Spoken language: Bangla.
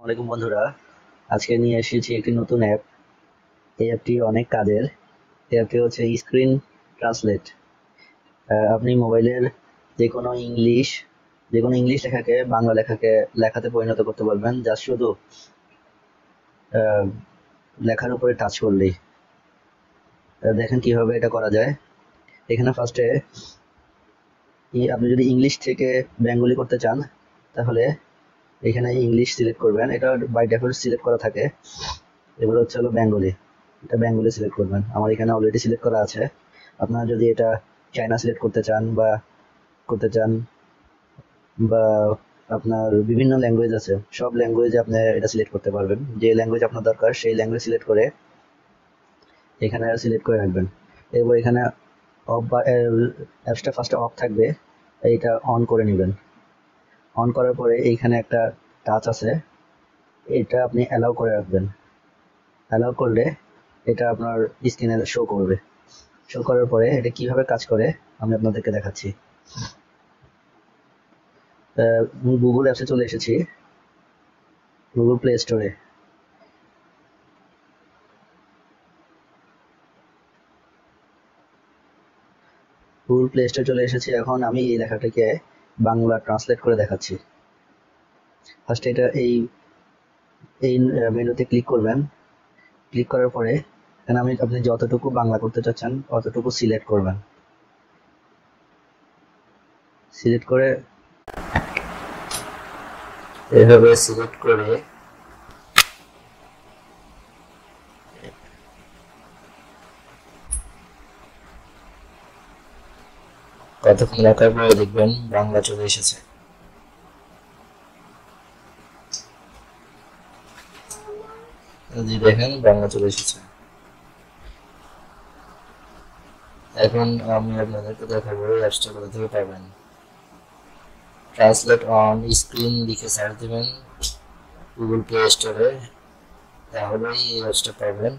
ওয়ালাইকুম বন্ধুরা, আজকে নিয়ে এসেছি একটি নতুন অ্যাপ। এই অ্যাপটি অনেক কাজের। এই অ্যাপটি হচ্ছে স্ক্রিন ট্রান্সলেট। আপনি মোবাইলের যে কোনো ইংলিশ লেখাকে বাংলা লেখাতে পরিণত করতে পারবেন, জাস্ট শুধু আহ, লেখার উপরে টাচ করলেই। দেখেন কিভাবে এটা করা যায়। এখানে ফার্স্টে আপনি যদি ইংলিশ থেকে বেঙ্গলি করতে চান, তাহলে এখানে ইংলিশ সিলেক্ট করবেন। এটা বাই ডিফল্ট সিলেক্ট করা থাকে। এবার হলো বেঙ্গলি। এটা বেঙ্গলি সিলেক্ট করবেন। আমার এখানে অলরেডি সিলেক্ট করা আছে। আপনারা যদি এটা চায়না সিলেক্ট করতে চান বা আপনার বিভিন্ন ল্যাঙ্গুয়েজ আছে, সব ল্যাঙ্গুয়েজে আপনি এটা সিলেক্ট করতে পারবেন। যে ল্যাঙ্গুয়েজ আপনার দরকার সেই ল্যাঙ্গুয়েজ সিলেক্ট করে এখানে সিলেক্ট করে রাখবেন। এবার এখানে অফ বা অ্যাপসটা ফার্স্টে অফ থাকবে, এইটা অন করে নেবেন। অন করার পরে এইখানে একটা টাচ আছে, এটা আপনি অ্যালাউ করে রাখবেন। অ্যালাউ করলে এটা আপনার স্ক্রিনে শো করবে। শো করার পরে এটা কিভাবে কাজ করে আমি আপনাদেরকে দেখাচ্ছি। গুগল অ্যাপসে চলে এসেছি, গুগল প্লে স্টোরে। গুগল প্লে স্টোরে চলে এসেছি। এখন আমি এই লেখাটাকে বাংলা ট্রান্সলেট করে দেখাচ্ছি। ফার্স্ট এটা এই মেনুতে ক্লিক করবেন। ক্লিক করার পরে এখানে আপনি যতটুকু বাংলা করতে চাচ্ছেন অতটুকু সিলেক্ট করবেন। সিলেক্ট করে এভাবে সিলেক্ট করে কতক্ষণ লেখার পরে দেখবেন বাংলা চলে এসেছে। দেখেন বাংলা চলে এসেছে। এখন আমি আপনাদেরকে দেখাবো অ্যাপসটা কোথা থেকে পাবেন। ট্রান্সলেট অন স্ক্রিন লিখে সার্চ দেবেন গুগল প্লে স্টোরে, তাহলেই এই অ্যাপসটা পাবেন।